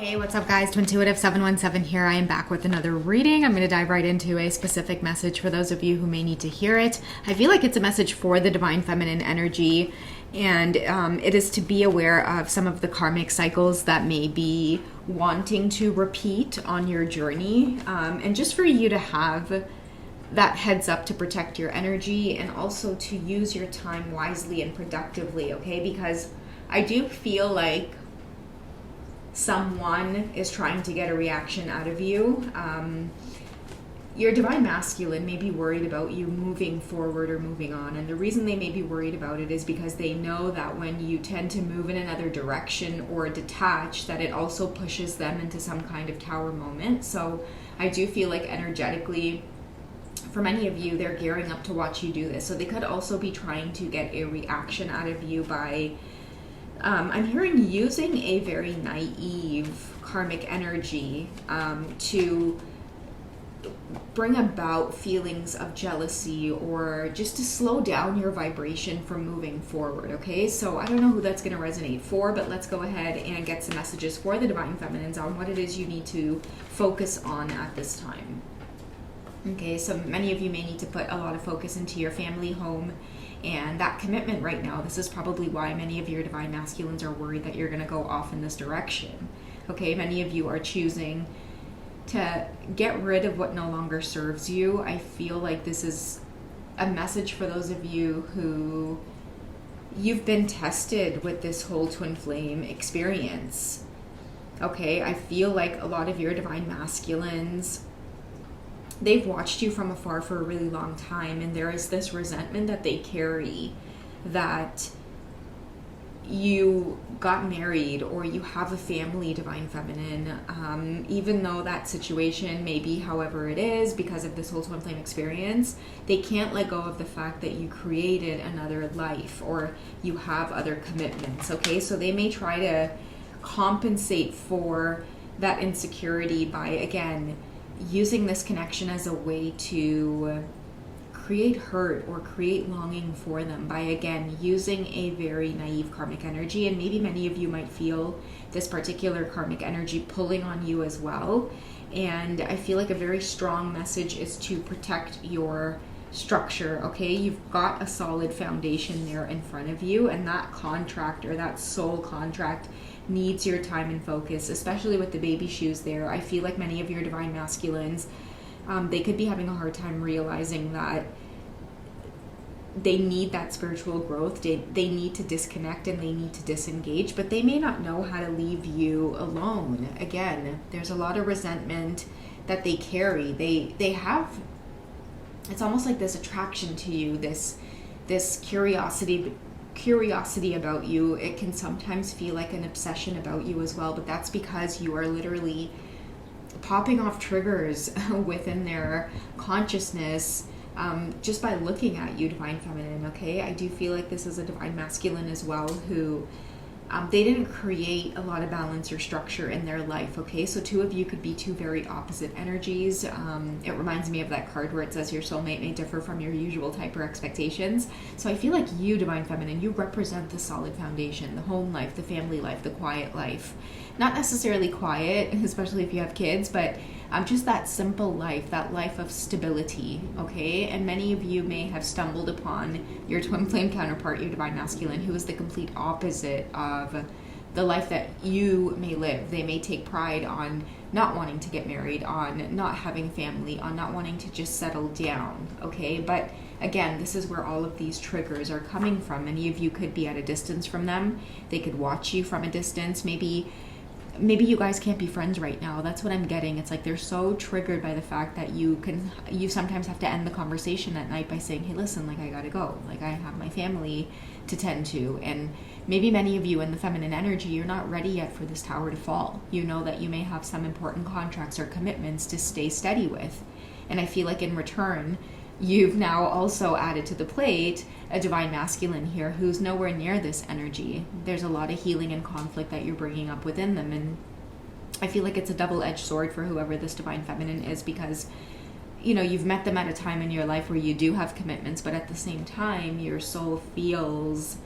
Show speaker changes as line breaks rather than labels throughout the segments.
Hey, what's up guys? Twintuitive 717 here. I am back with another reading. I'm going to dive right into a specific message for those of you who may need to hear it. I feel like it's a message for the divine feminine energy, and it is to be aware of some of the karmic cycles that may be wanting to repeat on your journey, and just for you to have that heads up to protect your energy and also to use your time wisely and productively, okay? Because I do feel like someone is trying to get a reaction out of you. Your divine masculine may be worried about you moving forward or moving on, and the reason they may be worried about it is because they know that when you tend to move in another direction or detach, that it also pushes them into some kind of tower moment. So I do feel like energetically, for many of you, they're gearing up to watch you do this. So they could also be trying to get a reaction out of you by I'm hearing using a very naive karmic energy to bring about feelings of jealousy or just to slow down your vibration from moving forward, okay? So I don't know who that's going to resonate for, but let's go ahead and get some messages for the divine feminines on what it is you need to focus on at this time. Okay, so many of you may need to put a lot of focus into your family home and that commitment right now. This is probably why many of your divine masculines are worried that you're going to go off in this direction. Okay, many of you are choosing to get rid of what no longer serves you. I feel like this is a message for those of you who you've been tested with this whole twin flame experience. Okay, I feel like a lot of your divine masculines, they've watched you from afar for a really long time, and there is this resentment that they carry that you got married or you have a family, divine feminine, even though that situation may be however it is because of this whole twin flame experience, they can't let go of the fact that you created another life or you have other commitments, okay? So they may try to compensate for that insecurity by, again, using this connection as a way to create hurt or create longing for them by, again, using a very naive karmic energy. And maybe many of you might feel this particular karmic energy pulling on you as well. And I feel like a very strong message is to protect your structure, okay? You've got a solid foundation there in front of you, and that contract or that soul contract needs your time and focus, especially with the baby shoes there. I feel like many of your divine masculines, they could be having a hard time realizing that they need that spiritual growth. They need to disconnect and they need to disengage, but they may not know how to leave you alone. Again, there's a lot of resentment that they carry. They have, it's almost like this attraction to you, this curiosity about you. It can sometimes feel like an obsession about you as well, but that's because you are literally popping off triggers within their consciousness just by looking at you, divine feminine, okay? I do feel like this is a divine masculine as well who they didn't create a lot of balance or structure in their life, okay? So two of you could be two very opposite energies. It reminds me of that card where it says your soulmate may differ from your usual type or expectations. So I feel like you, divine feminine, you represent the solid foundation, the home life, the family life, the quiet life. Not necessarily quiet, especially if you have kids, but just that simple life, that life of stability, okay? And many of you may have stumbled upon your twin flame counterpart, your divine masculine, who is the complete opposite of the life that you may live. They may take pride on not wanting to get married, on not having family, on not wanting to just settle down, okay? But again, this is where all of these triggers are coming from. Many of you could be at a distance from them. They could watch you from a distance. Maybe you guys can't be friends right now. That's what I'm getting. It's like they're so triggered by the fact that you sometimes have to end the conversation at night by saying, hey, listen, like I gotta go. Like I have my family to tend to. And maybe many of you in the feminine energy, you're not ready yet for this tower to fall. You know that you may have some important contracts or commitments to stay steady with. And I feel like in return, you've now also added to the plate a divine masculine here who's nowhere near this energy. There's a lot of healing and conflict that you're bringing up within them, and I feel like it's a double-edged sword for whoever this divine feminine is, because you know, you've met them at a time in your life where you do have commitments, but at the same time your soul feels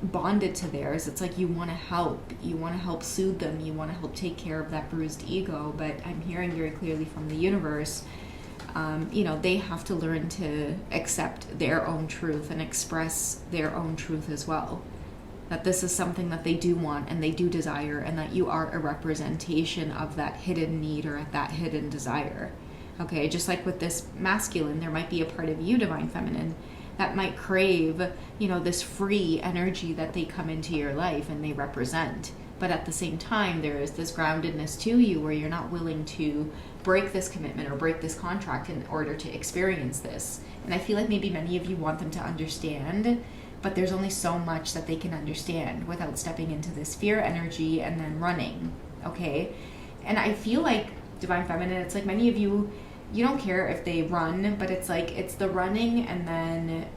bonded to theirs. It's like you want to help soothe them, you want to help take care of that bruised ego. But I'm hearing very clearly from the universe, they have to learn to accept their own truth and express their own truth as well. That this is something that they do want and they do desire, and that you are a representation of that hidden need or that hidden desire. Okay, just like with this masculine, there might be a part of you, Divine Feminine, that might crave, this free energy that they come into your life and they represent. But at the same time, there is this groundedness to you where you're not willing to break this commitment or break this contract in order to experience this. And I feel like maybe many of you want them to understand, but there's only so much that they can understand without stepping into this fear energy and then running, okay? And I feel like, Divine Feminine, it's like many of you, you don't care if they run, but it's like it's the running and then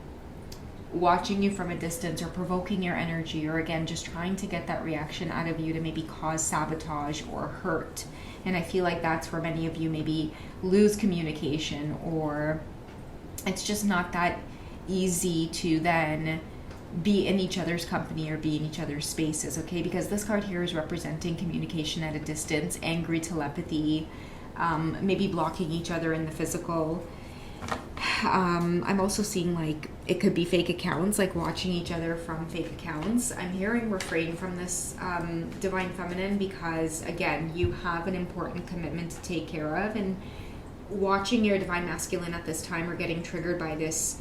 watching you from a distance or provoking your energy, or again, just trying to get that reaction out of you to maybe cause sabotage or hurt. And I feel like that's where many of you maybe lose communication, or it's just not that easy to then be in each other's company or be in each other's spaces, okay? Because this card here is representing communication at a distance, angry telepathy, maybe blocking each other in the physical. I'm also seeing like it could be fake accounts, like watching each other from fake accounts. I'm hearing refrain from this, Divine Feminine, because again, you have an important commitment to take care of, and watching your Divine Masculine at this time or getting triggered by this,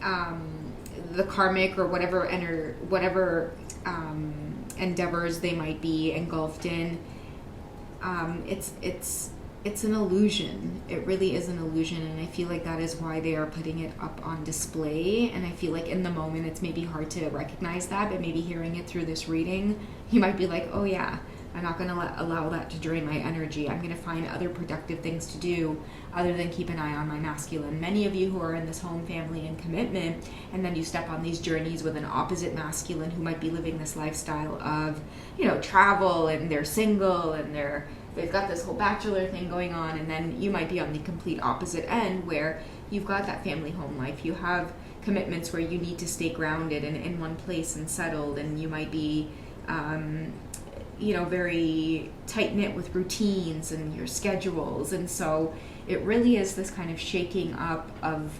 the karmic or whatever endeavors they might be engulfed in, it's an illusion. It really is an illusion, and I feel like that is why they are putting it up on display. And I feel like in the moment it's maybe hard to recognize that, but maybe hearing it through this reading, you might be like, oh yeah, I'm not going to allow that to drain my energy. I'm going to find other productive things to do other than keep an eye on my masculine. Many of you who are in this home, family, and commitment, and then you step on these journeys with an opposite masculine who might be living this lifestyle of, travel, and they're single, and they've got this whole bachelor thing going on, and then you might be on the complete opposite end where you've got that family home life. You have commitments where you need to stay grounded and in one place and settled, and you might be very tight-knit with routines and your schedules. And so it really is this kind of shaking up of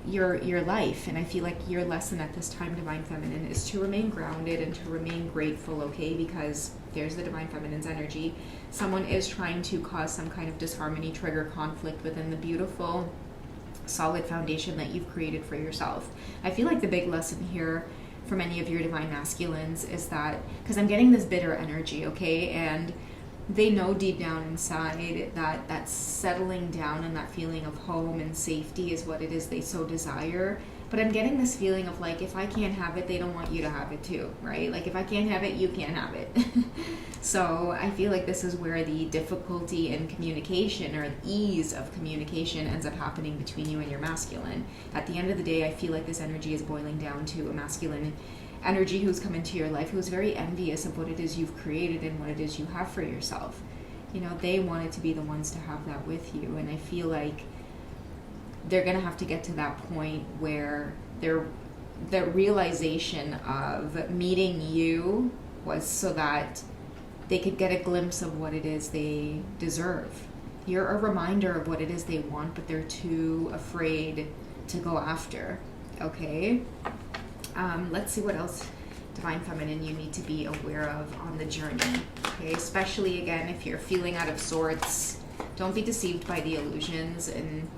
your life. And I feel like your lesson at this time, Divine Feminine, is to remain grounded and to remain grateful, okay? Because there's the Divine Feminine's energy. Someone is trying to cause some kind of disharmony, trigger conflict within the beautiful, solid foundation that you've created for yourself. I feel like the big lesson here for many of your Divine Masculines is that, because I'm getting this bitter energy, okay? And they know deep down inside that settling down and that feeling of home and safety is what it is they so desire. But I'm getting this feeling of like, if I can't have it, they don't want you to have it too, right? Like if I can't have it, you can't have it. So I feel like this is where the difficulty in communication or the ease of communication ends up happening between you and your masculine. At the end of the day, I feel like this energy is boiling down to a masculine energy who's come into your life, who's very envious of what it is you've created and what it is you have for yourself. They wanted to be the ones to have that with you, and I feel like they're going to have to get to that point where the realization of meeting you was so that they could get a glimpse of what it is they deserve. You're a reminder of what it is they want, but they're too afraid to go after, okay? Let's see what else, Divine Feminine, you need to be aware of on the journey, okay? Especially, again, if you're feeling out of sorts, don't be deceived by the illusions, and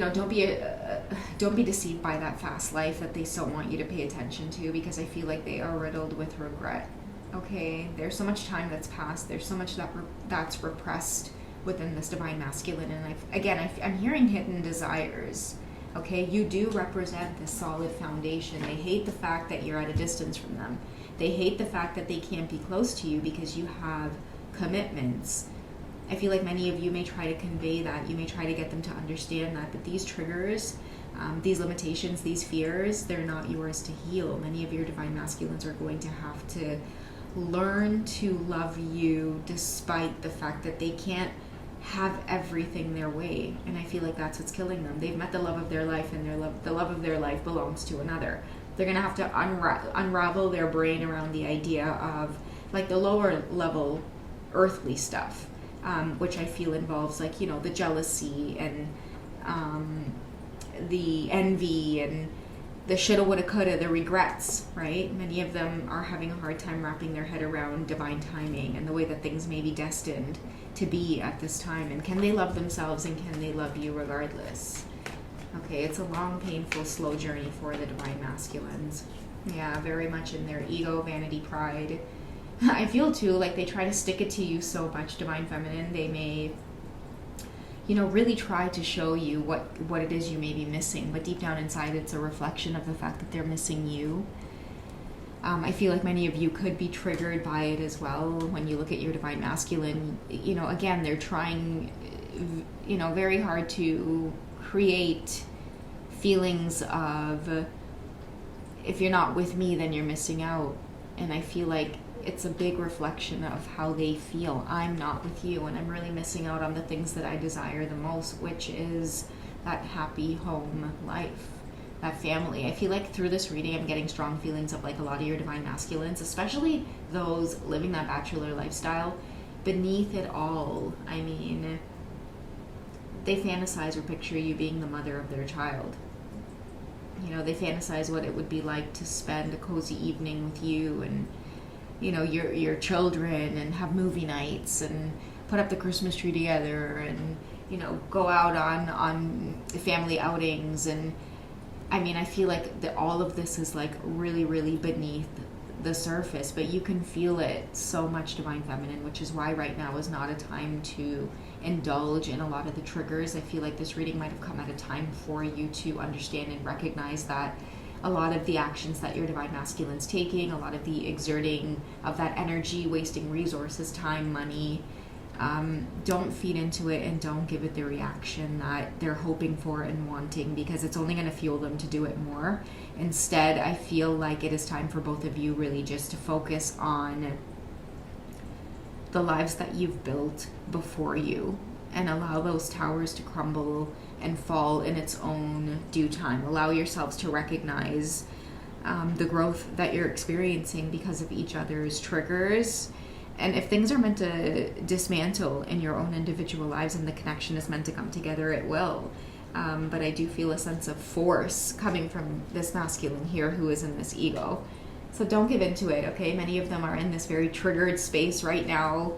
don't be deceived by that fast life that they so want you to pay attention to, because I feel like they are riddled with regret, okay? There's so much time that's passed. There's so much that's repressed within this Divine Masculine, and I'm hearing hidden desires. Okay, you do represent this solid foundation. They hate the fact that you're at a distance from them. They hate the fact that they can't be close to you because you have commitments. I feel like many of you may try to convey that. You may try to get them to understand that. But these triggers, these limitations, these fears, they're not yours to heal. Many of your Divine Masculines are going to have to learn to love you despite the fact that they can't have everything their way. And I feel like that's what's killing them. They've met the love of their life, and the love of their life belongs to another. They're going to have to unravel their brain around the idea of like the lower level earthly stuff, which I feel involves like, you know, the jealousy and the envy and the shoulda, woulda, coulda, the regrets, right? Many of them are having a hard time wrapping their head around divine timing and the way that things may be destined to be at this time. And can they love themselves, and can they love you regardless? Okay, it's a long, painful, slow journey for the divine masculines. Yeah, very much in their ego, vanity, pride. I feel too like they try to stick it to you so much, divine feminine. They may, you know, really try to show you what it is you may be missing, but deep down inside it's a reflection of the fact that they're missing you. I feel like many of you could be triggered by it as well when you look at your divine masculine. You know, again, they're trying, you know, very hard to create feelings of, if you're not with me, then you're missing out. And I feel like it's a big reflection of how they feel. I'm not with you, and I'm really missing out on the things that I desire the most, which is that happy home life, that family. I feel like through this reading, I'm getting strong feelings of like a lot of your divine masculines, especially those living that bachelor lifestyle. Beneath it all, I mean, they fantasize or picture you being the mother of their child. You know, they fantasize what it would be like to spend a cozy evening with you and, you know, your children, and have movie nights and put up the Christmas tree together, and, you know, go out on family outings. And I mean, I feel like all of this is like really, really beneath the surface, but you can feel it so much, divine feminine, which is why right now is not a time to indulge in a lot of the triggers. I feel like this reading might have come at a time for you to understand and recognize that a lot of the actions that your divine masculine's taking, a lot of the exerting of that energy, wasting resources, time, money, don't feed into it, and don't give it the reaction that they're hoping for and wanting, because it's only going to fuel them to do it more. Instead, I feel like it is time for both of you really just to focus on the lives that you've built before you, and allow those towers to crumble and fall in its own due time. Allow yourselves to recognize the growth that you're experiencing because of each other's triggers. And if things are meant to dismantle in your own individual lives and the connection is meant to come together, it will. But I do feel a sense of force coming from this masculine here who is in this ego. So don't give into it, okay? Many of them are in this very triggered space right now.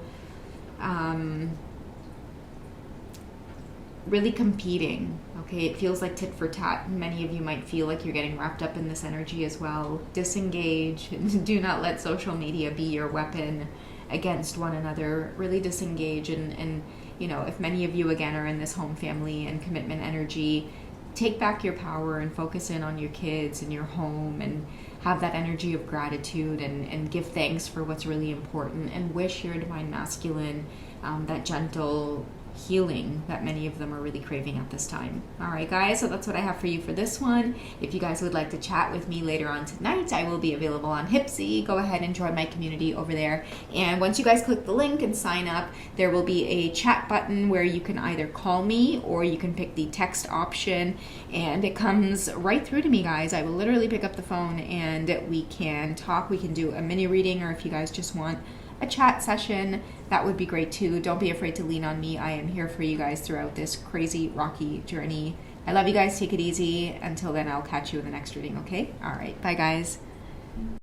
Really competing, okay? It feels like tit for tat. Many of you might feel like you're getting wrapped up in this energy as well. Disengage. Do not let social media be your weapon against one another. Really disengage, and you know, if many of you again are in this home, family, and commitment energy, take back your power and focus in on your kids and your home, and have that energy of gratitude, and give thanks for what's really important, and wish your divine masculine that gentle healing that many of them are really craving at this time. All right, guys, so that's what I have for you for this one. If you guys would like to chat with me later on tonight, I will be available on HYPSEE. Go ahead and join my community over there. And once you guys click the link and sign up, there will be a chat button where you can either call me or you can pick the text option, and it comes right through to me, guys. I will literally pick up the phone and we can talk. We can do a mini reading, or if you guys just want a chat session, that would be great too. Don't be afraid to lean on me. I am here for you guys throughout this crazy, rocky journey. I love you guys. Take it easy. Until then, I'll catch you in the next reading, okay? All right. Bye, guys.